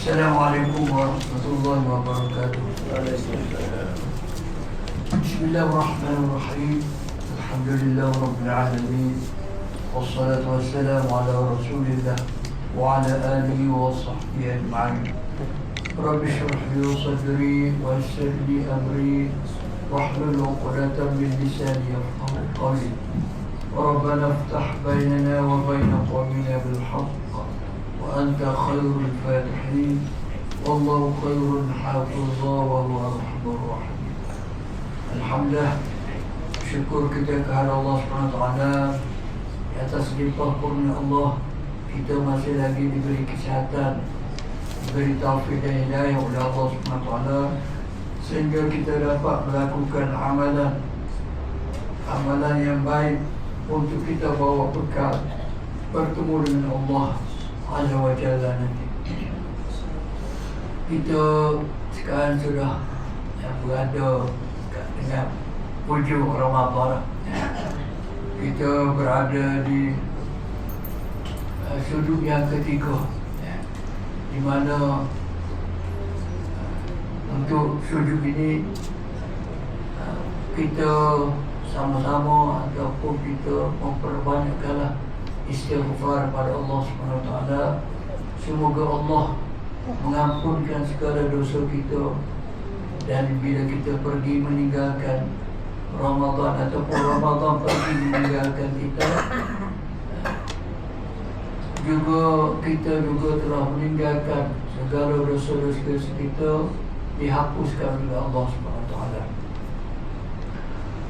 Assalamualaikum warahmatullahi wabarakatuh. Bismillahirrahmanirrahim. Alhamdulillah Rabbil Alamin. Wassalatu wassalamu ala Rasulillah wa ala alihi wa sahbihi ajma'in. Rabbi shrah li sadri wa yassir li amri wahlul 'uqdatam min lisani yafqahu qawli. Rabbana iftah bainana wa baina qawmina bil haqq وأنت خير الفاتحين والله خير حافظا وهو أرحم الراحمين. Alhamdulillah, syukur kita kepada Allah SWT atas limpah kurnia Allah. Kita masih lagi diberi kesihatan, diberi taufik dan hidayah oleh Allah SWT, sehingga kita dapat melakukan amalan yang baik untuk kita bawa bekal bertemu dengan Allah Azza wa Jalla nanti. Kita sekarang sudah berada dengan hujung Ramadan. Kita berada di sudut yang ketiga, di mana untuk sudut ini kita sama-sama ataupun kita memperbanyakkanlah istighfar pada Allah SWT. Semoga Allah mengampunkan segala dosa kita, dan bila kita pergi meninggalkan Ramadan ataupun Ramadan pergi meninggalkan kita, kita juga telah meninggalkan segala dosa-dosa kita, dihapuskan oleh Allah SWT.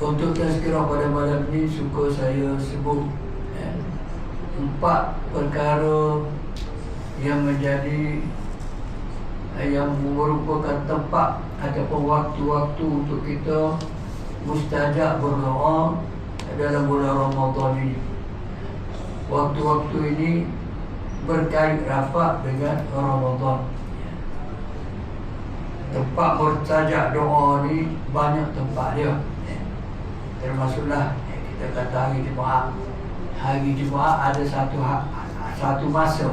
Untuk tazkirah pada malam ini, suka saya sebut 4 perkara yang merupakan tempat ataupun waktu-waktu untuk kita mustajab berdoa dalam bulan Ramadan ini. Waktu-waktu ini berkait rapat dengan Ramadan. Tempat mustajab doa ni banyak tempat dia. Termasuklah kita kata hari Jumaat. Hari Jumaat ada satu masa,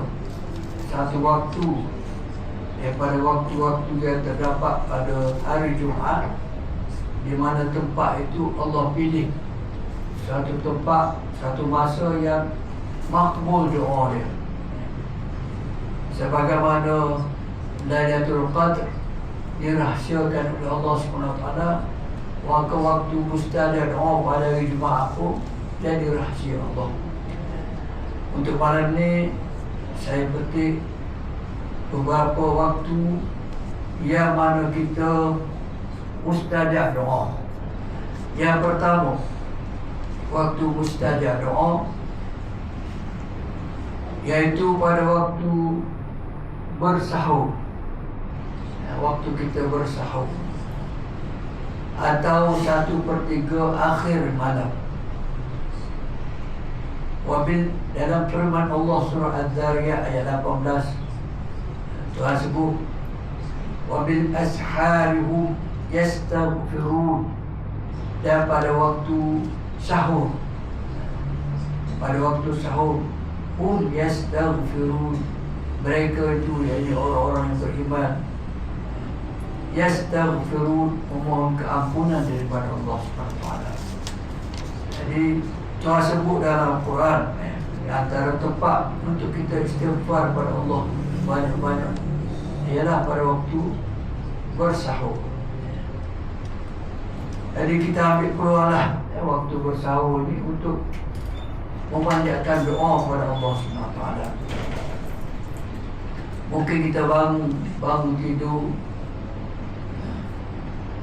satu waktu daripada waktu-waktu yang terdapat pada hari Jumaat, di mana tempat itu Allah pilih satu tempat, satu masa yang makbul doa dia. Sebagaimana Lailatul Qadr dirahsiakan oleh Allah SWT, waktu mustajab doa pada hari Jumaat pun jadi rahsia Allah. Untuk malam ni saya petik beberapa waktu yang mana kita mustajab doa. Yang pertama, waktu mustajab doa, iaitu pada waktu bersahur. Waktu kita bersahur atau 1/3 akhir malam. Dalam firman Allah surah Az-Zariyat ayat 18, Tuhan sebut, wabil asharihum yastaghfirun. Dan pada waktu sahur, hum yastaghfirun, mereka itu, yakni orang-orang yang beriman, yastaghfirun, memohon keampunan daripada Allah SWT. Jadi Tuhan sebut dalam Quran, antara tempat untuk kita istighfar pada Allah banyak-banyak ialah pada waktu bersahur. Jadi kita ambil peluanglah waktu bersahur ni untuk memanjatkan doa kepada Allah SWT. Mungkin kita bangun tidur,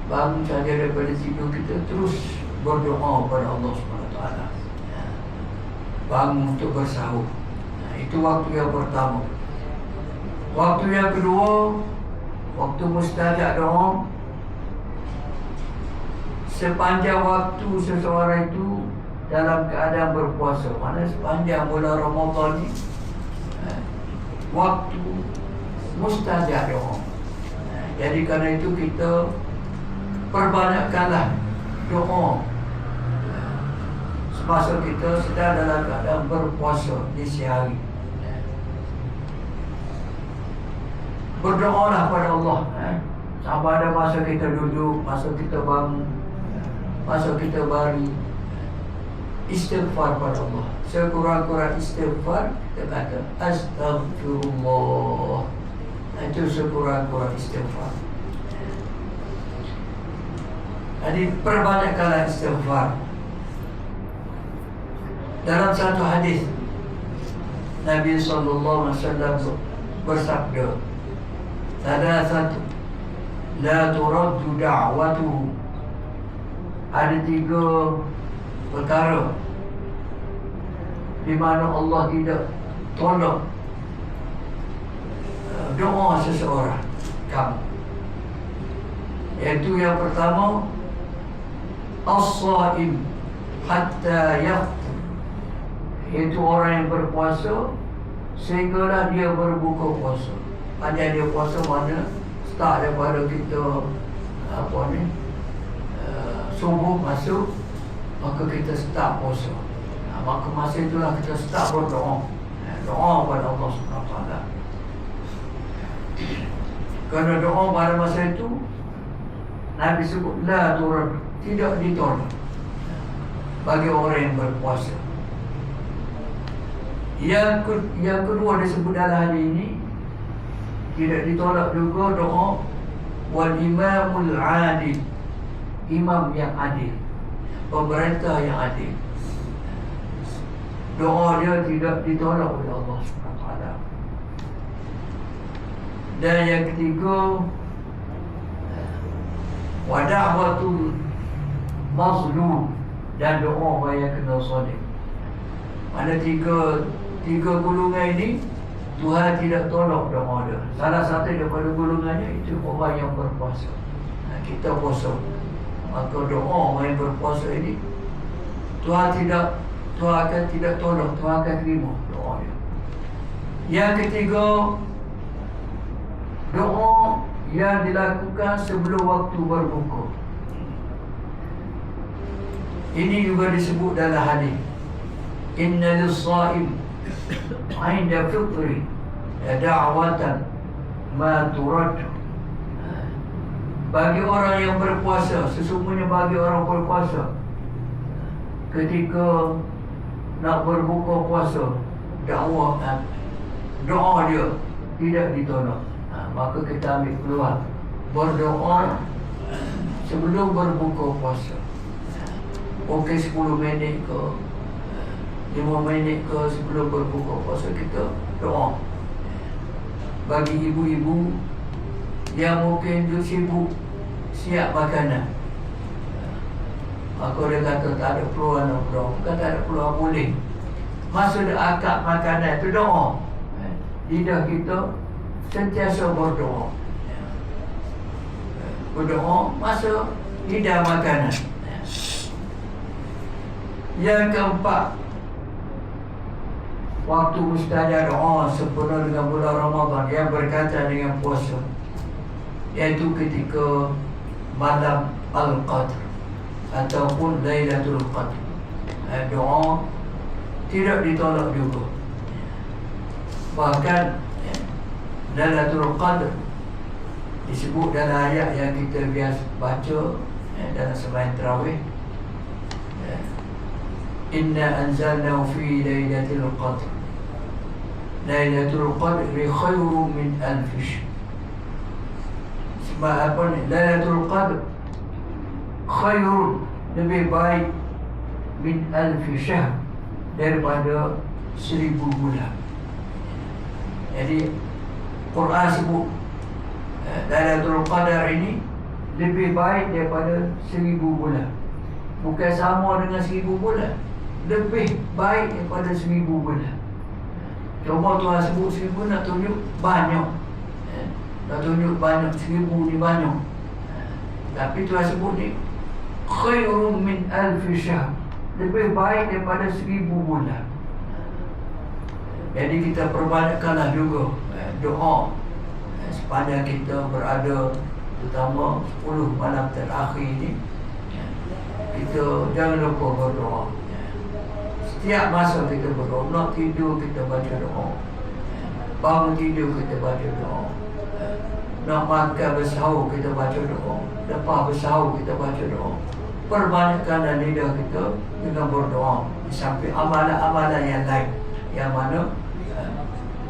bangun saja daripada tidur, kita terus berdoa kepada Allah SWT. Bangun untuk bersahur. Itu waktu yang pertama. Waktu yang kedua, waktu mustajab doa, sepanjang waktu seseorang itu dalam keadaan berpuasa. Mana sepanjang bulan Ramadan ni, waktu mustajab doa. Jadi kerana itu kita perbanyakkanlah doa semasa kita sedang dalam keadaan berpuasa di siang hari. Berdoalah pada Allah. Sama ada masa kita duduk, masa kita bangun, masa kita baring, istighfar pada Allah. Sekurang-kurang istighfar, kita kata Astaghfirullah. Itu sekurang-kurang istighfar. Jadi perbanyakkanlah istighfar. Dalam satu hadis Nabi SAW bersabda, ada satu la turaddu da'watuhu. Ada 3 perkara di mana Allah tidak tolak doa seseorang kamu. Iaitu yang pertama, as-saim hatta yaftur. Iaitu orang yang berpuasa sehinggalah dia berbuka puasa. Panjang dia puasa mana start daripada kita subuh masuk, maka kita start puasa. Maka masa itulah kita start berdoa. Doa pada Allah SWT. Kerana doa pada masa itu Nabi sebut la turad, tidak ditolak bagi orang yang berpuasa. Yang kedua disebut dalam hadis ini, tidak ditolak juga doa wal imamul adil, imam yang adil, pemerintah yang adil. Doa dia tidak ditolak oleh Allah SWT. Dan yang ketiga, wa da'watul mazlum, dan doa orang yang kena zalim. Mana tiga golongan ini Tuhan tidak tolak doa dia. Salah satu daripada golongannya itu orang yang berpuasa. Kita puasa, maka doa orang yang berpuasa ini Tuhan akan tidak tolak, Tuhan akan terima doa dia. Yang ketiga, doa yang dilakukan sebelum waktu berbuka. Ini juga disebut dalam hadis, inna lis-shaim 'inda fitri da'watan ma turad. Bagi orang yang berpuasa, sesungguhnya bagi orang berpuasa, ketika nak berbuka puasa, doa dia tidak ditolak. Maka kita ambil peluang berdoa sebelum berbuka puasa. Mungkin 10 minit ke 5 minit ke sebelum berbuka puasa, kita doa. Bagi ibu-ibu yang mungkin dia sibuk siap makanan, maka dia kata tak ada peluang nak berdoa. Bukan tak ada peluang, boleh. Masa dia akak makanan itu doa. Lidah kita sentiasa berdoa. Berdoa masa lidah makanan. Yang keempat, waktu mustajab doa sempurna dengan bulan Ramadan yang berkaitan dengan puasa, iaitu ketika malam Al-Qadr ataupun Lailatul Qadr. Doa tidak ditolak juga. Bahkan Lailatul Qadr disebut dalam ayat yang kita biasa baca dalam sembahyang tarawih, inna anzalnahu fi Lailatul Qadr, Lailatul Qadri khairun min alf syahr. Sebab apa ni? Lailatul Qadr khairun, lebih baik, min alf syahr, daripada 1000 bulan. Jadi Quran sebut Lailatul Qadar ini lebih baik daripada 1000 bulan. Bukan sama dengan 1000 bulan, lebih baik daripada 1000 bulan. Cuma Tuhan sebut 1000 nak tunjuk banyak, nak tunjuk banyak, 1000 ni banyak. Tapi Tuhan sebut ni khairun min alf syahr, lebih baik daripada 1000 bulan. Jadi kita perbanyakkanlah juga doa sepanjang kita berada, terutama 10 malam terakhir ini. Kita jangan lupa berdoa. Setiap masa kita berdoa. Nak tidur kita baca doa, bangun tidur kita baca doa, Nak makan bersahur kita baca doa, lepas bersahur kita baca doa. Perbanyakkan lidah kita dengan berdoa. Di samping amalan-amalan yang lain, yang mana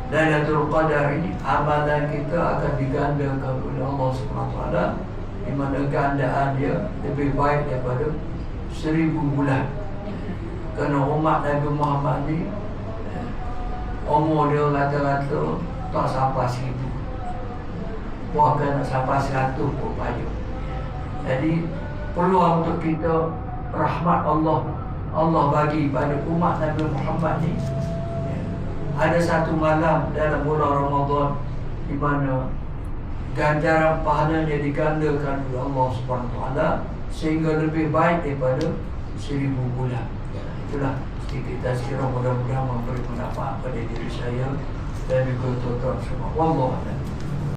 Lailatul Qadar ini amalan kita akan digandakan oleh Allah SWT, di mana gandaan dia lebih baik daripada 1000 bulan. Kerana umat Nabi Muhammad ni umur dia rata-rata tak sampai 1000, bahkan tak sampai 100 pun banyak. Jadi peluang untuk kita, rahmat Allah bagi pada umat Nabi Muhammad ni. Ada satu malam dalam bulan Ramadan di mana ganjaran pahalanya digandakan oleh Allah SWT, sehingga lebih baik daripada 1000 bulan. Itulah sedikit tazkirah, mudah-mudahan memberi manfaat pada diri saya dan juga tuan-tuan semua. Wallahu a'lam.